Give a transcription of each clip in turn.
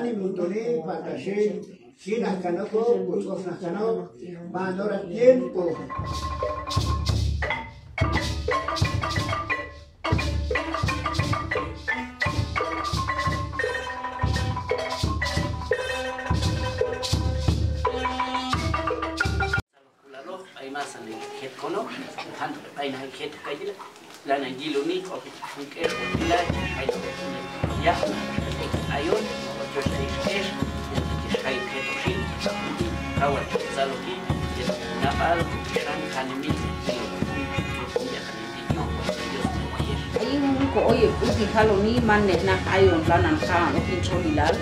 Ani Muntoni, Patashi, China Canoco, Putos Nacano, Mandora Tiempo. Lana giloni o funker o bilad ay no ya ayon o tres hay ketoshin kawat saloki napal shan hanimi ayun ko oye uti haloni manne na ayon lanan kan o pincholilal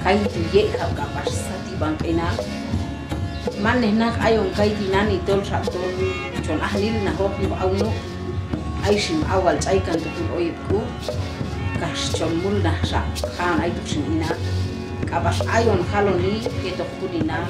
kai tiye kapas sati bangkena manne na ayon kai dinani tol satol chon ahlil na ho auno Aishim awal caikan tukul oyibku kas chomul nah sa kan ay tuksin ina kabas ayon haloni ketok kulina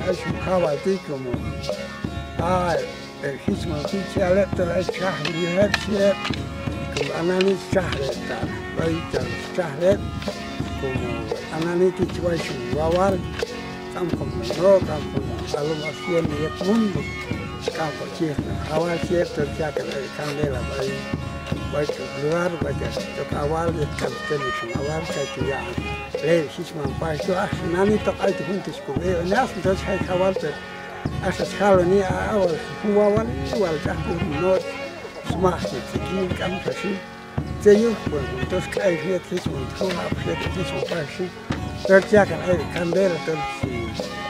Aishim kawati como el hismo que se alerta la chahre y como ananis chahre chahre como ananis situation wawar tam como no tam como alumación de mundo campo chihna awal cierto ya que la candela vai lugar vai to awal de castellation awal que ya le hisman pai to nani to ai juntos con ellos nas entonces hay awal asas haloni awal huawan wal tahdur not smaht tikin kam fashi zeyu pues entonces kai fiat hisman to fiat hisman pai pero ya que la candela to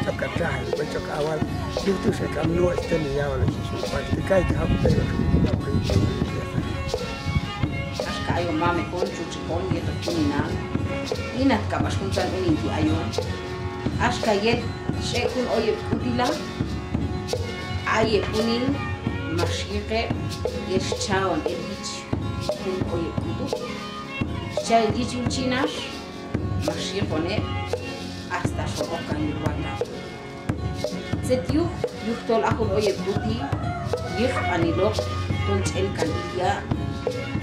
choca traje vai choca awal tu se kam no este ni awal hisman pai kai hab pero ayo mame kon chuchi kon yeto kunina inat kabas kunsan uninti ayon aska yet shekun oye putila aye punin mashike yesh chawan edich kun oye putu chay edich chinas mashikone hasta shokan yurwata setiu yuktol akun oye puti yih anilok ton el kandia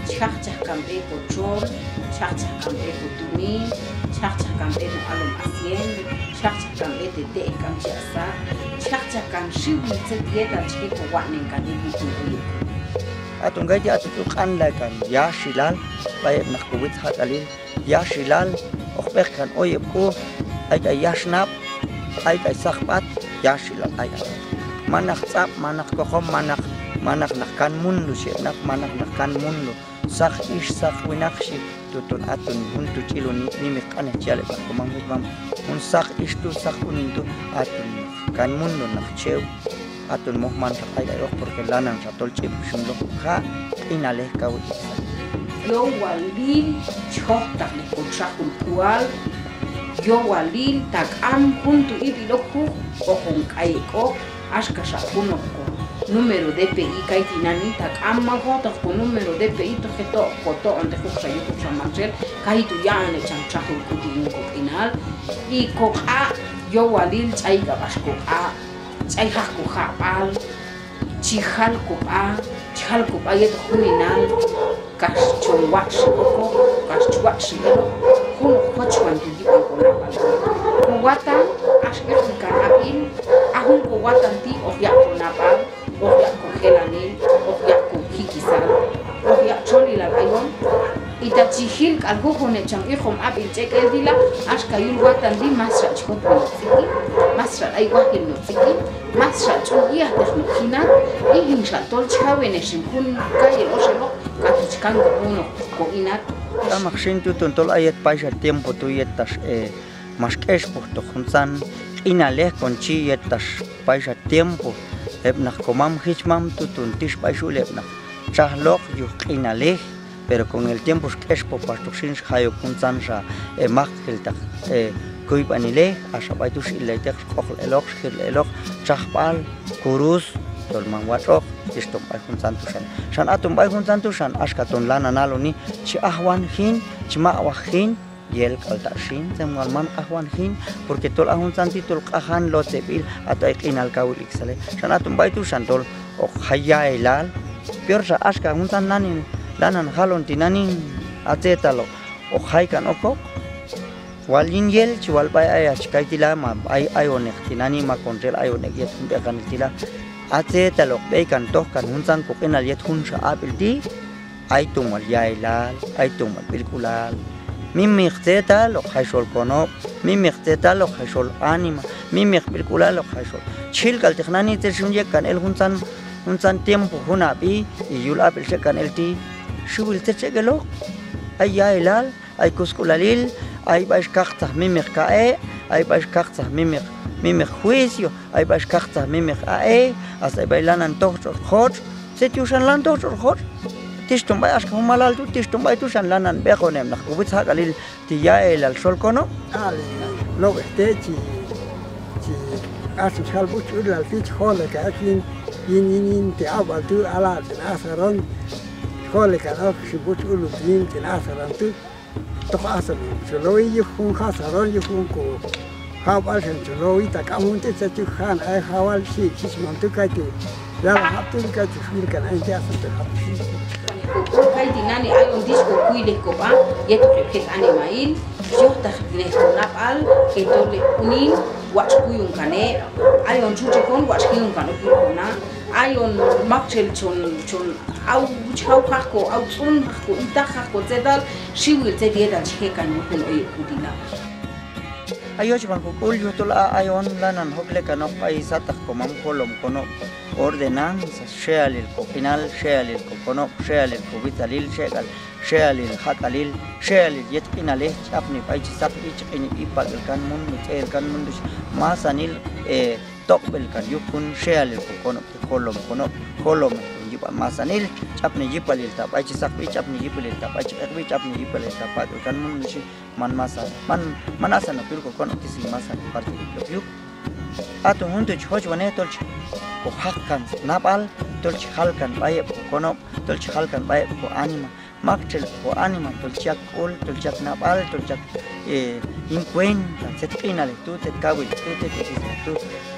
chachah kampe ko chor, chachah kampe ko tumin, chachah kampe ko alum asien, chachah kampe te kampe asa, chachah kam shiwi dieta chike ko wanen kan dibitu oye. Atun gaji atutuk anla kan ya shilal, bayar nak kuwit hatalil ya shilal, okbek kan oye ko, ay yashnap, ay sakpat ya shilal ay. Manak tsap, manak kokom, manak nakkan mundo siya, manak nakkan mundo. Sak ish sak winakshi tutun atun huntu chiluni mimik ane chale ba kumangit mam un sak ish tu sak unintu atun kan mundo nakchew atun mohman sakay ayok porque lanang sa tolchip shumlo ha inaleh kaw yo walil chok tak ne konshakul kual yo walil tak am huntu ibilokku okon kaiko ashka shakuno número de PI kaitinani tak amma hotas con número de PI to koto ante huksa yutuk samarcel kaitu yane chanchahul kutin kokinal y koka yo walil chay gabas koka chay hakku hapal chihal koka yet huninal kas chonwax koko kas chwax yelo hun hochwan tujipan konapal kuwatan ashker kanapin ahun kuwatan ti ohya konapal ohya congelani, ohya kikisal, ohya cholila ayon. Ita chihil kalhuhone chang ihom abil chekel dila, ashka yulwatan di masra chkot notziki, masra ay wahil notziki, masra chugiyah technokina, ihin shatol chawene shinkun kayel oshelo, katuchkango uno koinat. Tamakshin tutun tol ayet paisa tiempo tu yetas maskesh puhto junsan, inaleh conchi yetas paisa tiempo. Ebnak komam hichmam tutun tish paishul ebnak chahlok yuqinaleh pero con el tiempo es po pastuxin hayo kunzansha makhilta kuibanile ashabaitus iletek kokh elok chahpal kurus tol manguacho tistom bay juntan tushan shan atum bay juntan tushan ashkaton lana naloni chi ahwan hin chi ma'wa hin yel kaltashin temal man ahwan hin porque tol ahun santi tol qahan lotebil atay qinal kawlik sale shan atum bay tushan tol o khaya elal piorsa ashka juntan nani lanan halon tinani atetalo o khaykan oko walin yel chiwal bay ay achkaitila ma ay ayonek tinani ma control ayonek yet hunde kanitila atetalo beikan tohkan hunsan kokenal yet hunsa apilti ay tumal yailal ay tumal bilkulal mimi xteta lo khayshol kono mimi xteta lo khayshol anima mimi bilkulal lo khayshol chilkal tikhnani tershunye kan el hunsan tiempo hunabi y yul apil kan elti shubil techegelo ay yailal ay kuskulalil ay baix carta mimir cae ay baix carta mimir juicio ay baix carta mimir ae hasta bailanan tochor hot se tiushan lan tochor hot tistum bay aska humalal tu tistum bay tushan lanan begonem nak ubit hakalil ti yael al sol kono ali lo este chi asu salbuch ulal ti khole ka akin yin te abal tu ala asaron khole ka no shibuch ulu tin tin asaran tu toh asal chloi yukun khasaron yukun ko hawal sen chloi ta kamun te chu khan ai hawal si kisman tu ka tu la haptu ka tu fil kan ai ja sa hapsi kai dinani ai on disco kuile ko ba yeto repet animail yo ta ne napal ke to le unin watch kuyun kane ai on chute kon watch kuyun kanu kuna ai on makchel chon au chau khako au tsun khako ita khako zedal shiwil te diedan chekan kun oi kudina ayo chban ko kul yo to la ayon lanan hokle kanok ai satak ko mam kolom kono ordenanza shealil ko final shealil ko kono shealil ko vitalil shegal shealil hakalil shealil yetkinale apni pai sak ich ini ipal kan mun mitel kan mun masanil tokbel kan yukun shealil ko kono kolom jipa masanil chapni jipalil ta pai sak ich chapni jipalil ta pai chakwi chapni jipalil ta pai kan mun mishi man masan manasan pil ko kono kisi masan parti yuk atu huntu chhojwane tolch ko hakkan napal tolch halkan baye kono tolch halkan baye ko anima makchel ko anima tolchak ol tolchak napal tolchak inkwen setkinale tu te kawil tu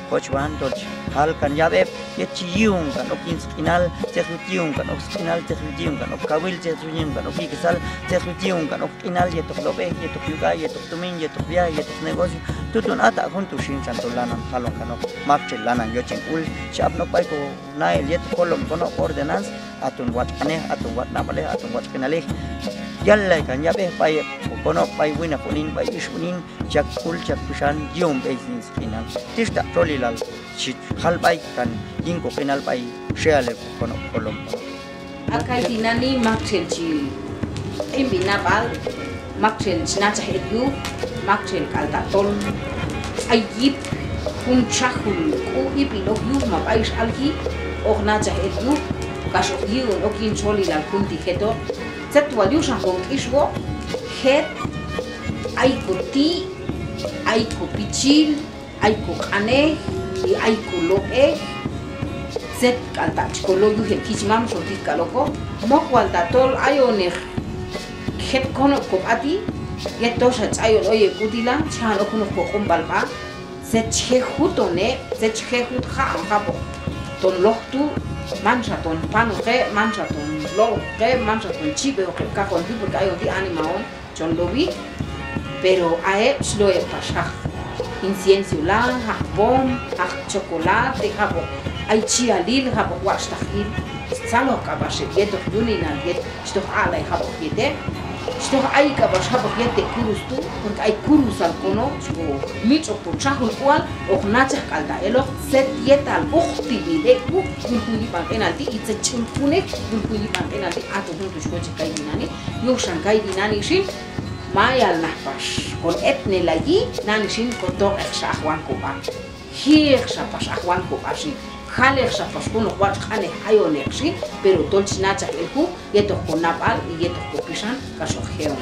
hojwan tolch halkan yabe yechiung kan okin skinal techutiung kan okinal techutiung kan okawil techutiung kan okikisal techutiung kan okinal yetok lobe yetok yuga yetok tumin yetok bia yetok negocio tutun ata juntu shin chantolanan halon kanok makchel lanan yochin ul chapno pai ko nael yet kolom kono ordenance atun wat ane atun wat napale atun wat kinale yalla kan yabe pai kono pai wina ponin pai ishunin chak ul chak pushan yom bezin skinal tista trolilal chit hal pai kan inko kinal pai sheale kono kolom akai dinani makchel chi imbina bal makchel chnacha hedu makchel kalta tol ayip kun chakul ko ipilok yu ma pais alki ognacha hedu kaso yu okin cholilal kunti heto zetwa yushan kon iswo het aiko ti aiko pichil aiko kane y aiko loe zet kalta chkolo yu het kichmam shotit kaloko mokwalta tol ayoner het kono kopati yetosha chayon oye kutila chan okuno ko kombalba zet chehutone zet chehut kham khabo ton lohtu mancha ton panoke mancha ton loke mancha ton chibe o ka kon tipo ka yo di animaon chon lobi pero ae sloe pasha incienso la ha bom ha chocolate ha bo ai chialil ha bo washtahil salo ka bashe yeto dunina yet sto ala ha bo yete sto ai ka bash ha bo yete kurustu porque ai kurusal kono so micho po chahul kwal o nacha kalda elo set yetal ukhti de ku kulkuli pantenalti itse chulpune kulkuli pantenalti ato junto shkoche kai dinani yo shankai dinani shin mayal nahpash con etne lagi nani shin kotor exahwan kuba hier shapash ahwan kuba shin khale shapash kuno wat khale ayonexi pero tolchinacha elku yeto con napal y yeto con pishan kaso geon